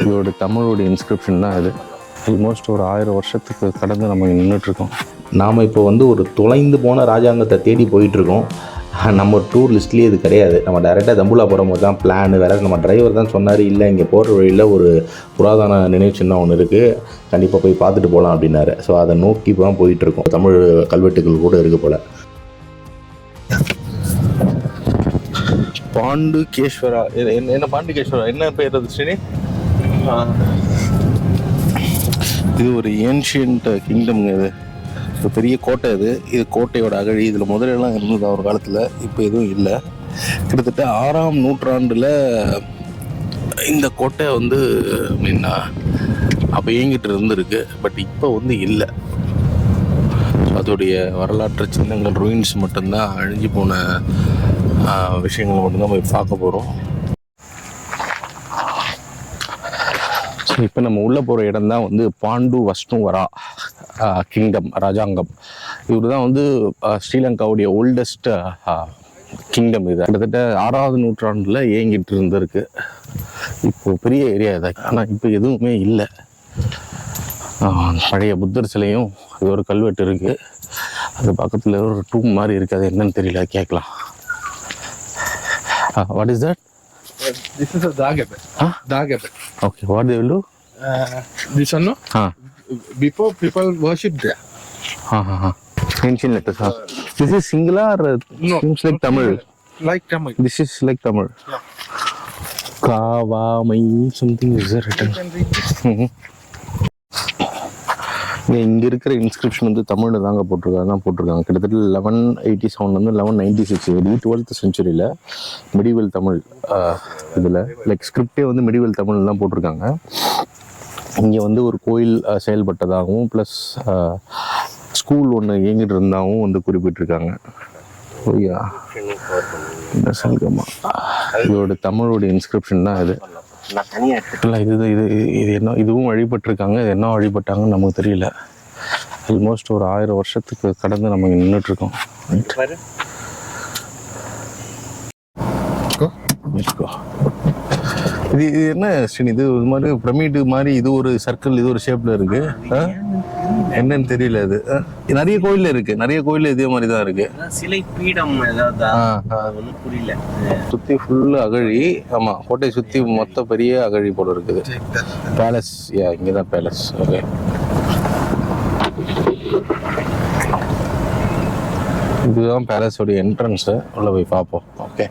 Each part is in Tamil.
இதோட தமிழோட இன்ஸ்கிரிப்ஷன் தான் இது. ஆல்மோஸ்ட் ஒரு 1000 வருஷத்துக்கு கடந்து நம்ம நின்றுட்டுருக்கோம். நாம் இப்போ வந்து ஒரு தொலைந்து போன ராஜாங்கத்தை தேடி போயிட்டுருக்கோம். நம்ம டூர் லிஸ்ட்லேயே இது கிடையாது. நம்ம டைரெக்டாக தம்புலா போகிற போது தான் பிளான். வேறு நம்ம டிரைவர் தான் சொன்னார், இல்லை இங்கே போகிற வழியில் ஒரு புராதன நினைவு சின்னம் ஒன்று இருக்குது, கண்டிப்பாக போய் பார்த்துட்டு போகலாம் அப்படின்னாரு. ஸோ அதை நோக்கி இப்போ தான் போயிட்டுருக்கோம். தமிழ் கல்வெட்டுகள் கூட இருக்குது போல். பாண்டுகேஸ்வரா, என்ன பாண்டுகேஸ்வரா என்ன பேர் அது ஸ்ரீனி? இது ஒரு ஏன்ஷியன்ட் கிங்டம்ங்க. இது ஒரு பெரிய கோட்டை. இது கோட்டையோட அகழி. இதில் முதலெல்லாம் இருந்தது ஒரு காலத்தில், இப்போ எதுவும் இல்லை. கிட்டத்தட்ட 6ஆம் நூற்றாண்டில் இந்த கோட்டை வந்து மீன்னா அப்போ இயங்கிட்டு இருந்திருக்கு. பட் இப்போ வந்து இல்லை. அதோடைய வரலாற்று சின்னங்கள், ரூயின்ஸ் மட்டும்தான், அழிஞ்சு போன விஷயங்களை மட்டும்தான் போய் பார்க்க போகிறோம். ஸோ இப்போ நம்ம உள்ளே போகிற இடம் தான் வந்து பாண்டு வஸ்னுவரா கிங்டம், ராஜாங்கம். இவர் தான் வந்து ஸ்ரீலங்காவுடைய ஓல்டஸ்ட் கிங்டம். இது கிட்டத்தட்ட 6ஆவது நூற்றாண்டில் இயங்கிட்டு இருந்திருக்கு. இப்போ பெரிய ஏரியா இது. ஆனால் இப்போ எதுவுமே இல்லை. பழைய புத்தர் சிலையும் இது ஒரு கல்வெட்டு இருக்குது. அது பக்கத்தில் ஒரு டூம் மாதிரி இருக்குது. அது என்னன்னு தெரியல, கேட்கலாம். What is that? This is a Dagabet. Dagabet. Okay, what they will do? This one, no? Before people worshipped there. Ancient letters. This is singular or No, seems like Tamil? Like Tamil. This is like Tamil. Yeah. Kavamai something is there written. You can read this. இங்கே இருக்கிற இன்ஸ்கிரிப்ஷன் வந்து தமிழில் தாங்க போட்டிருக்காங்க. கிட்டத்தட்ட 1187 1196 AD 12th செஞ்சுரியில் மெடிவல் தமிழ். இதில் லைக் ஸ்கிரிப்டே வந்து மெடிவல் தமிழ் தான் போட்டிருக்காங்க. இங்கே வந்து ஒரு கோயில் செயல்பட்டதாகவும் ப்ளஸ் ஸ்கூல் ஒன்று இயங்கிட்டு இருந்தாகவும் வந்து குறிப்பிட்டிருக்காங்க. ஓய்யா இந்த சல்கமா இதோட தமிழோட இன்ஸ்கிரிப்ஷன் தான் இது. இல்லை இது என்ன, இதுவும் வழிபட்டிருக்காங்க. இது என்ன வழிபட்டாங்கன்னு நமக்கு தெரியல. ஆல்மோஸ்ட் ஒரு 1000 வருஷத்துக்கு கடந்து நம்ம நின்றுட்டுருக்கோம். இது என்ன ஸ்ரீனி, இது ஒரு மாதிரி பிரமிடு மாதிரி, இது ஒரு சர்க்கிள், இது ஒரு ஷேப்ல இருக்கு. என்னன்னு தெரியல. இது நிறைய கோயில்ல இருக்கு, நிறைய கோயில்ல இதே மாதிரி தான் இருக்கு. சிலை பீடம் ஏதாவது புரியல. சுத்தி ஃபுல்லு அகழி. ஆமா, கோட்டை சுத்தி மொத்த பெரிய அகழி போல இருக்குது. பேலஸ், இங்கதான் பேலஸ். ஓகே, இதுதான் பேலஸோட என்ட்ரன்ஸ். உள்ள போய் பார்ப்போம். ஓகே,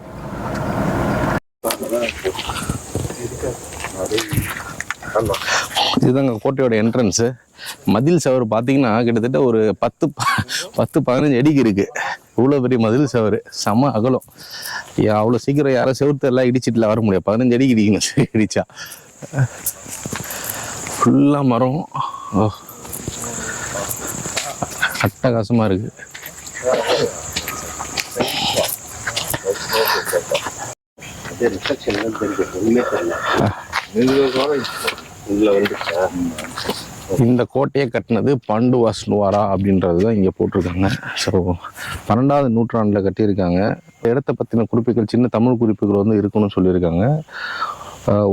இதுதாங்க கோட்டையோட என்ட்ரன்ஸு. மதில் சவர் பார்த்தீங்கன்னா கிட்டத்தட்ட ஒரு 10-15 அடிக்கு இருக்குது. இவ்வளோ பெரிய மதில் சவர், செம அகலம். அவ்வளோ சீக்கிரம் யாரும் செவத்து எல்லாம் இடிச்சிட்டுல வர முடியாது. 15 அடிக்கு இடிக்கணும் இடிச்சா. ஃபுல்லாக மரம். அட்டகாசமாக இருக்குது. இந்த கோட்டையை கட்டினது பாண்டு வஸ்னுவரா அப்படின்றது தான் இங்கே போட்டிருக்காங்க. ஸோ 12ஆவது நூற்றாண்டில் கட்டியிருக்காங்க. இடத்த பற்றின குறிப்புகள், சின்ன தமிழ் குறிப்புகள் வந்து இருக்குன்னு சொல்லியிருக்காங்க.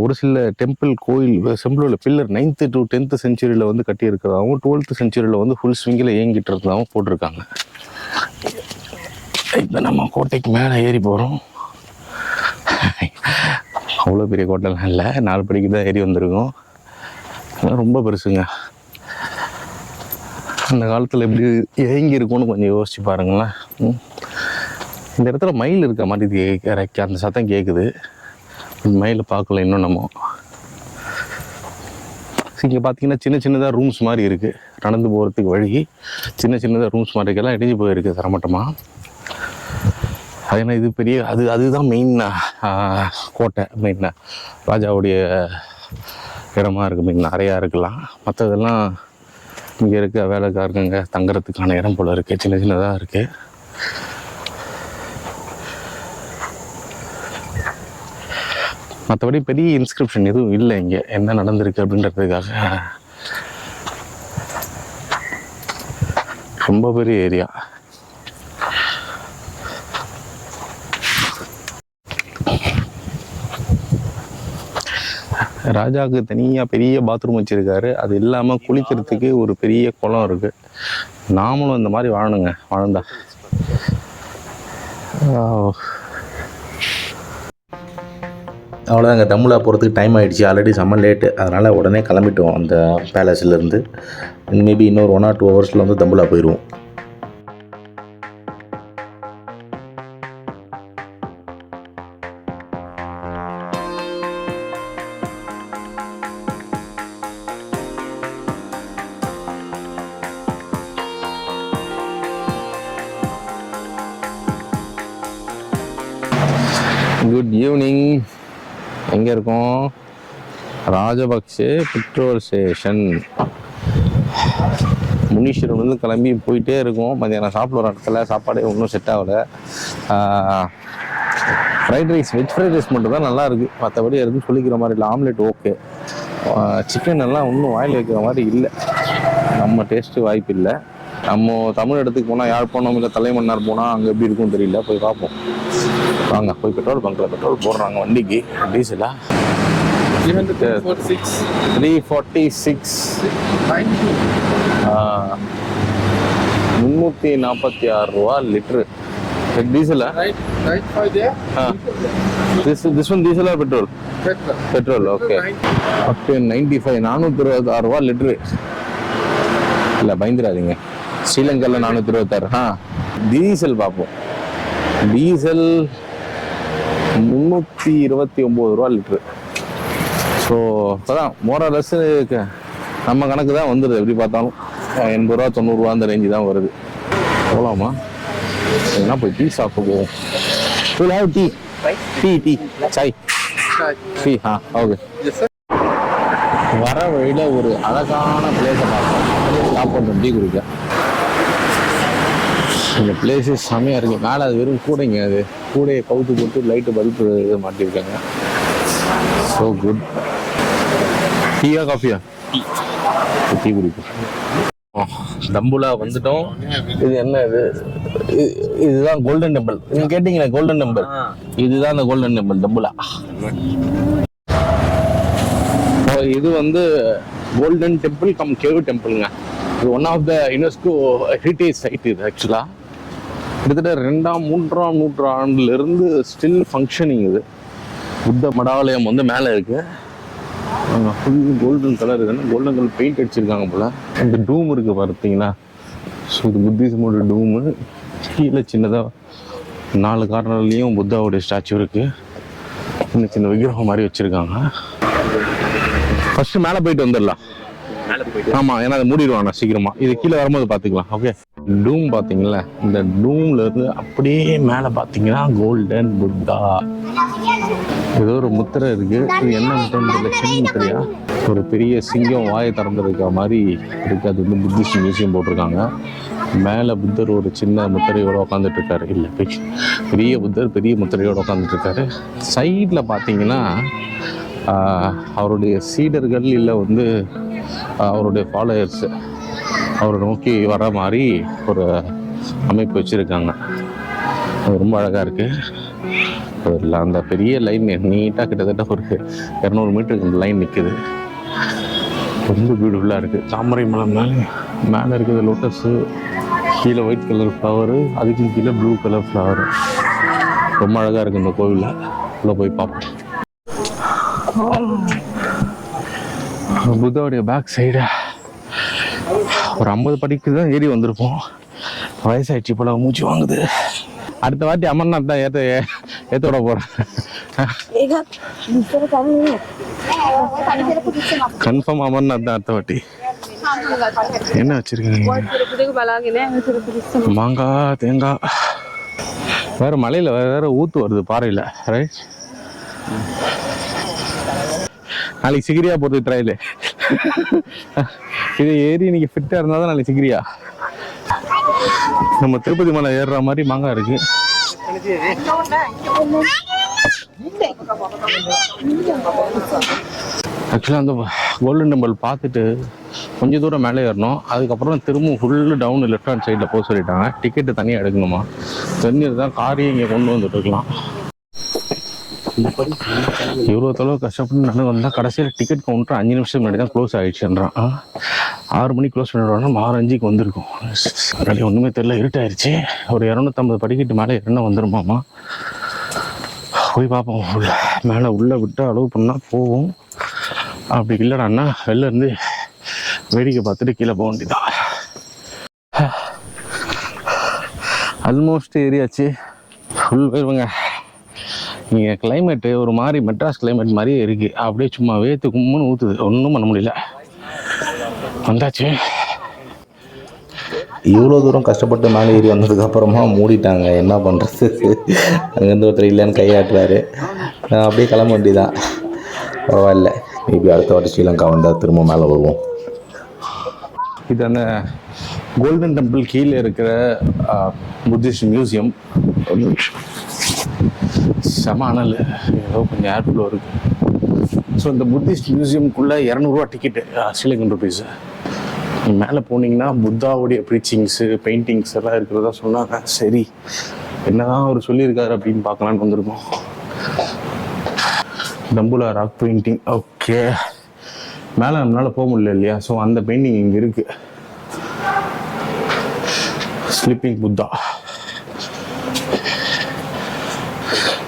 ஒரு சில டெம்பிள், கோயில், செம்பிளோட பில்லர் 9th to 10th செஞ்சுரியில் வந்து கட்டியிருக்கிறதாகவும் 12th செஞ்சுரியில் வந்து ஃபுல் ஸ்விங்கில் இயங்கிட்டு இருந்ததாகவும் போட்டிருக்காங்க. இப்போ நம்ம கோட்டைக்கு மேலே ஏறி போகிறோம். அவ்வளோ பெரிய கோட்டைலாம் இல்லை, 4 படிக்கு தான் ஏறி வந்திருக்கோம். ரொம்ப பெருசுங்க. அந்த காலத்தில் எப்படி இயங்கி இருக்கும்னு கொஞ்சம் யோசிச்சு பாருங்களேன். இந்த இடத்துல மயில் இருக்க மாதிரி அந்த சத்தம் கேட்குது. மயில் பார்க்கல இன்னும் நம்ம. இங்கே பார்த்தீங்கன்னா சின்ன சின்னதாக ரூம்ஸ் மாதிரி இருக்குது. நடந்து போகிறதுக்கு வழி சின்ன சின்னதாக ரூம்ஸ் மாதிரி இருக்கெல்லாம் இடிஞ்சு போயிருக்கு தரமட்டமாக. ஏன்னா இது பெரிய அதுதான் மெயின் கோட்டை. மெயின் ராஜாவுடைய இடமா இருக்குது. மெயின் நிறையா இருக்கலாம். மற்றதெல்லாம் இங்கே இருக்க வேலைக்காரங்க தங்குறதுக்கான இடம் போல் இருக்குது. சின்ன சின்னதாக இருக்குது. மற்றபடி பெரிய இன்ஸ்கிரிப்ஷன் எதுவும் இல்லை இங்கே. என்ன நடந்திருக்கு அப்படின்றதுக்காக ரொம்ப பெரிய ஏரியா. ராஜாவுக்கு தனியாக பெரிய பாத்ரூம் வச்சுருக்காரு. அது இல்லாமல் குளிக்கிறதுக்கு ஒரு பெரிய குளம் இருக்குது. நாமளும் இந்த மாதிரி வாழணுங்க, வாழ்ந்தா. அவ்வளோதாங்க, தம்புலா போகிறதுக்கு டைம் ஆகிடுச்சு. ஆல்ரெடி செம்ம லேட்டு, அதனால் உடனே கிளம்பிட்டோம் அந்த பேலஸ்லேருந்து. மேபி இன்னொரு 1 or 2 ஹவர்ஸில் வந்து தம்புலா போயிடுவோம். Good evening. எங்கே இருக்கோம்? Rajapaksa petrol station. முனீஸ்வரன் கிளம்பி போயிட்டே இருக்கோம். மதியானம் சாப்பிட ஒரு இடத்துல சாப்பாடே ஒன்றும் செட் ஆகலை. Fried rice, veg fried rice மட்டும் தான் நல்லா இருக்குது. மற்றபடி எதுவும் சொல்லிக்கிற மாதிரி இல்லை. Omelette okay. சிக்கன் எல்லாம் ஒன்றும் வாயில் வைக்கிற மாதிரி இல்லை. நம்ம டேஸ்ட்டு வாய்ப்பு இல்லை. நம்ம தமிழ் இடத்துக்கு போனால், யாழ்ப்பாணம் இல்லை தலைமன்னார் போனால் அங்கே எப்படி இருக்கும்னு தெரியல. போய் பார்ப்போம் வாங்க. போய் பெட்ரோல் பங்க்கில் பெட்ரோல் போடுறாங்க வண்டிக்கு. டீசலா 346 346 ரூபா litre டீசலா. this one diesel or petrol? Petrol, okay. Octane 95 426 ரூபா லிட்ரு. இல்லை பயந்துடாதீங்க, ஸ்ரீலங்காவில் 426. டீசல் பார்ப்போம். டீசல் 329 ரூபா லிட்ரு. ஸோ இப்போதான் மோரலஸ் நம்ம கணக்கு தான் வந்துடுது. எப்படி பார்த்தாலும் 80 ரூபா 90 ரூபா அந்த ரேஞ்சு தான் வருது. போகலாமா? என்ன போய் டீ சாப்பிட்டு போவோம். Tea tea tea Sai tea. Okay. வர வழியில் ஒரு அழகான பிளேஸை பார்த்தோம். சாப்பிட்டு டீ குடிக்க. இந்த பிளேஸு செம்மையாக இருக்குது. மேலே அது வெறும் கூடைங்க. அது கூடையை கவுத்து போட்டு லைட்டு பல்பு மாட்டியிருக்காங்க. So good. டீயா காஃபியா? டீ குடிப்போம். தம்புலா வந்துட்டோம். இது என்ன இது? இதுதான் கோல்டன் டெம்பிள். நீங்க கேட்டீங்களா கோல்டன் டெம்பிள்? இதுதான் அந்த கோல்டன் டெம்பிள் தம்புலா. இது வந்து கோல்டன் டெம்பிள் கம் கேவ் டெம்பிள்ங்க. இது one of the UNESCO heritage site. இது ஆக்சுவலா கிட்டத்தட்ட 2ஆம் 3ஆம் நூற்றாண்டுல இருந்து ஸ்டில் ஃபங்க்ஷனிங். இது புத்த மடாலயம் வந்து மேலே இருக்கு. Full golden colour. இருக்குன்னா கோல்டன் கலர் பெயிண்ட் அடிச்சிருக்காங்க போல. அந்த டூம் இருக்கு பார்த்தீங்களா? ஸோ இது புத்திசமோட டூமு. கீழே சின்னதாக 4 கார்னர்லேயும் புத்தாவுடைய ஸ்டாச்சு இருக்கு. சின்ன சின்ன விக்கிரகம் மாதிரி வச்சிருக்காங்க. ஃபர்ஸ்ட் மேலே போயிட்டு வந்துடலாம். ஆமா, ஏன்னா அதை மூடிடுவாங்க சீக்கிரமா. இது கீழே வரும்போது பார்த்துக்கலாம். ஓகே. டூம் பார்த்தீங்களா? இந்த டூம்ல இருந்து அப்படியே மேலே பார்த்தீங்கன்னா கோல்டன் புத்தா. ஏதோ ஒரு முத்திரை இருக்கு. இது என்ன முத்திரை? சின்ன முத்திரையா? ஒரு பெரிய சிங்கம் வாயை திறந்துருக்க மாதிரி இருக்கு. அது வந்து புத்திஸ்ட் மியூசியம் போட்டிருக்காங்க. மேலே புத்தர் ஒரு சின்ன முத்திரையோட உட்காந்துட்டு இருக்காரு. இல்லை, பெரிய புத்தர் பெரிய முத்திரையோட உட்காந்துட்டு இருக்காரு. சைடில் பார்த்தீங்கன்னா அவருடைய சீடர்கள் இல்லை வந்து அவருடைய ஃபாலோயர்ஸ் அவரை நோக்கி வர மாதிரி ஒரு அமைப்பு வச்சுருக்காங்க. அது ரொம்ப அழகாக இருக்குது. அந்த பெரிய லைன் நீட்டாக கிட்டத்தட்ட ஒரு 200 மீட்டருக்கு லைன் நிற்குது. ரொம்ப பியூட்டிஃபுல்லாக இருக்குது. தாமரை மலை மேலே இருக்குது லோட்டஸு. கீழே ஒயிட் கலர் ஃப்ளவரு, அதுக்கு கீழே ப்ளூ கலர் ஃப்ளவரு. ரொம்ப அழகாக இருக்குது இந்த கோவிலில். உள்ள போய் பார்ப்போம். புத்தாவுடைய பேக் சைடு ஒரு 50 படிக்கு தான் ஏறி வந்திருப்போம். வயசாயிடுச்சு போல, மூச்சு வாங்குது. அடுத்த வாட்டி அமர்நாத் தான் ஏற்ற விட போகிறேன். கன்ஃபார்ம் அமர்நாத் தான் அடுத்த வாட்டி. என்ன வச்சிருக்கீங்க? மாங்காய், தேங்காய். வேற மலையில் வேற ஊத்து வருது பாறையில். ரைட். நாளைக்கு சிகிரியா போகிறது ட்ரையலு. இது ஏறி இன்னைக்கு ஃபிட்டாக இருந்தால் தான் நாளைக்கு சிகிரியா. நம்ம திருப்பதி மலை ஏறுற மாதிரி மாங்காய் இருக்கு. ஆக்சுவலாக அந்த கோல்டன் டெம்பிள் பார்த்துட்டு கொஞ்சம் தூரம் மேலே ஏறணும். அதுக்கப்புறம் திரும்ப ஃபுல்லு டவுன் லெஃப்ட் ஹேண்ட் சைடில் போக சொல்லிட்டாங்க. டிக்கெட்டு தனியாக எடுக்கணுமா? தண்ணீர் தான் காரையும் இங்கே கொண்டு வந்துட்டு இருக்கலாம். இவ்வளோ தொலைவு கஷ்டப்பட்டு நடந்து வந்தால் கடைசியில் டிக்கெட் கவுண்டர் 5 நிமிஷம் முன்னாடி தான் க்ளோஸ் ஆகிடுச்சுன்றான். 6 மணிக்கு க்ளோஸ் பண்ணிடுவாங்க, நம்ம 6:05க்கு வந்திருக்கோம். ரெடி ஒன்றுமே தெரியல, இருட்டாயிருச்சு. ஒரு 250 படிக்கட்டு மேலே என்ன வந்துருமாமா. போய் பார்ப்போம். மேலே உள்ளே விட்டு அலோவ் பண்ணால் போவோம், அப்படி இல்லைடான்னா வெளில இருந்து வேடிக்கை பார்த்துட்டு கீழே போக வேண்டியதான். ஆல்மோஸ்ட் ஏரியாச்சு. ஃபுல் போயிருவாங்க. இங்கே கிளைமேட்டு ஒரு மாதிரி மெட்ராஸ் கிளைமேட் மாதிரியே இருக்குது. அப்படியே சும்மா வேத்து கும்முன்னு ஊற்றுது, ஒன்றும் பண்ண முடியல. வந்தாச்சு. இவ்வளோ தூரம் கஷ்டப்பட்டு மேலே ஏறி வந்ததுக்கப்புறமா மூடிட்டாங்க, என்ன பண்ணுறது. அங்கேருந்து ஒருத்தர் இல்லைன்னு கையாட்டுறாரு. அப்படியே கிளம்ப வேண்டியதான். பரவாயில்ல, மேபி அடுத்த வாட்டி ஸ்ரீலங்கா வந்தால் திரும்ப மேலே வருவோம். இது அந்த கோல்டன் டெம்பிள் கீழே இருக்கிற புத்திஸ்ட் மியூசியம். செம அனல், ஏதோ கொஞ்சம் ஏர்ஃப்ளோ இருக்குது. ஸோ இந்த புத்திஸ்ட் மியூசியம்குள்ளே 200 ரூபா டிக்கெட்டு, ஸ்ரீலங்கன் ருபீஸு. மேலே போனீங்கன்னா புத்தாவுடைய ப்ரீச்சிங்ஸு, பெயிண்டிங்ஸ் எல்லாம் இருக்கிறதா சொன்னாங்க. சரி, என்னதான் அவர் சொல்லியிருக்காரு அப்படின்னு பார்க்கலான்னு வந்திருக்கோம். Dambulla rock painting. ஓகே, மேலே நம்மளால் போக முடியல இல்லையா, ஸோ அந்த பெயிண்டிங் இங்கே இருக்குது. ஸ்லீப்பிங் புத்தா.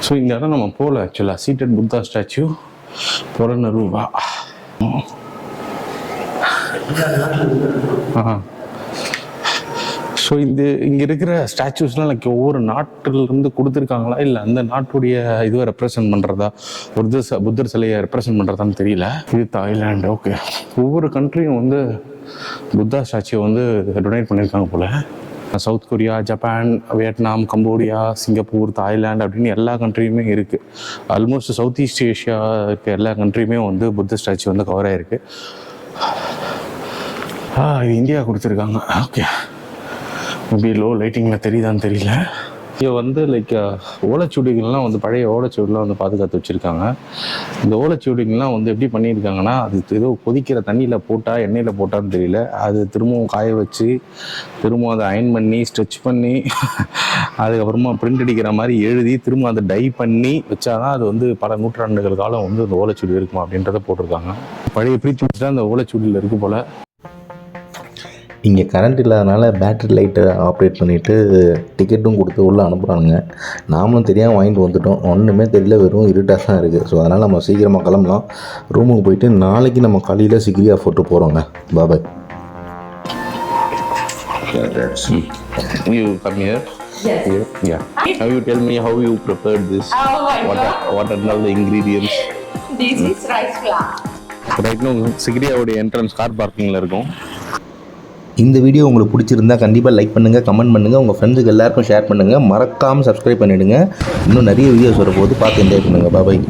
ஸோ இந்த இடம் நம்ம போகல ஆக்சுவலாக. சீட்டட் புத்தா ஸ்டாச்சு, புறநூறுபா. ஸோ இங்கே இருக்கிற ஸ்டாச்சூஸ்லாம் லைக் ஒவ்வொரு நாட்டிலிருந்து கொடுத்துருக்காங்களா, இல்லை அந்த நாட்டுடைய இதுவை ரெப்ரசன்ட் பண்ணுறதா, புத்தர் சிலையை ரெப்ரசன்ட் பண்ணுறதான்னு தெரியல. இது தாய்லாண்டு. ஓகே, ஒவ்வொரு கண்ட்ரியும் வந்து புத்தா ஸ்டாச்சுவை வந்து டொனேட் பண்ணியிருக்காங்க போல். South Korea, Japan, Vietnam, Cambodia, Singapore, Thailand அப்படின்னு எல்லா கண்ட்ரியுமே இருக்குது. ஆல்மோஸ்ட் சவுத் ஈஸ்ட் ஏஷியா இருக்க எல்லா கண்ட்ரியுமே வந்து புத்த ஸ்டாச்சு வந்து கவர் ஆகிருக்கு. இது இந்தியா கொடுத்துருக்காங்க. ஓகே, மேபி லோ லைட்டிங்கில் தெரியுதான்னு தெரியல. இங்கே வந்து லைக் ஓலைச்சுவடிகள்லாம் வந்து பழைய ஓலைச்சுவடிலாம் வந்து பாதுகாத்து வச்சுருக்காங்க. இந்த ஓலைச்சுவடிகள்லாம் வந்து எப்படி பண்ணியிருக்காங்கன்னா, அது ஏதோ கொதிக்கிற தண்ணியில் போட்டால் எண்ணெயில் போட்டான்னு தெரியல, அது திரும்பவும் காய வச்சு திரும்பவும் அதை அயன் பண்ணி ஸ்ட்ரெச் பண்ணி அதுக்கப்புறமா பிரிண்ட் அடிக்கிற மாதிரி எழுதி திரும்ப அதை டை பண்ணி வச்சாதான் அது வந்து பல நூற்றாண்டுகள் காலம் வந்து அந்த ஓலைச்சுவடி இருக்குமா அப்படின்றத போட்டிருக்காங்க. பழைய ப்ரீச்சிங்ஸ் தான் அந்த ஓலைச்சுவடியில் இருக்கு போல். இங்கே கரண்ட் இல்லாதனால பேட்டரி லைட்டை ஆப்ரேட் பண்ணிவிட்டு டிக்கெட்டும் கொடுத்து உள்ளே அனுப்புகிறானுங்க. நாமளும் தெரியாமல் வாங்கிட்டு வந்துட்டோம். ஒன்றுமே தெரியல, வெறும் இருட்டாக தான் இருக்குது. ஸோ அதனால் நம்ம சீக்கிரமாக கிளம்பலாம். ரூமுக்கு போயிட்டு நாளைக்கு நம்ம காலையில் சிக்ரியா ஃபோட்டோ போகிறோங்க. பாபாய். You come here. Yes. Yeah. How you tell me how you prepared this? Oh my God. What are all the ingredients? This is rice flour. Right now சிக்ரியாவுடைய என்ட்ரன்ஸ் கார் பார்க்கிங்கில் இருக்கும். இந்த வீடியோ உங்களுக்கு பிடிச்சிருந்தா கண்டிப்பாக லைக் பண்ணுங்கள், கமெண்ட் பண்ணுங்கள், உங்கள் ஃப்ரெண்ட்ஸுக்கு எல்லாருக்கும் ஷேர் பண்ணுங்கள், மறக்காமல் சப்ஸ்கிரைப் பண்ணிவிடுங்க. இன்னும் நிறைய வீடியோஸ் வரும்போது பார்த்து என்ஜாய் பண்ணுங்கள். பாபாய்.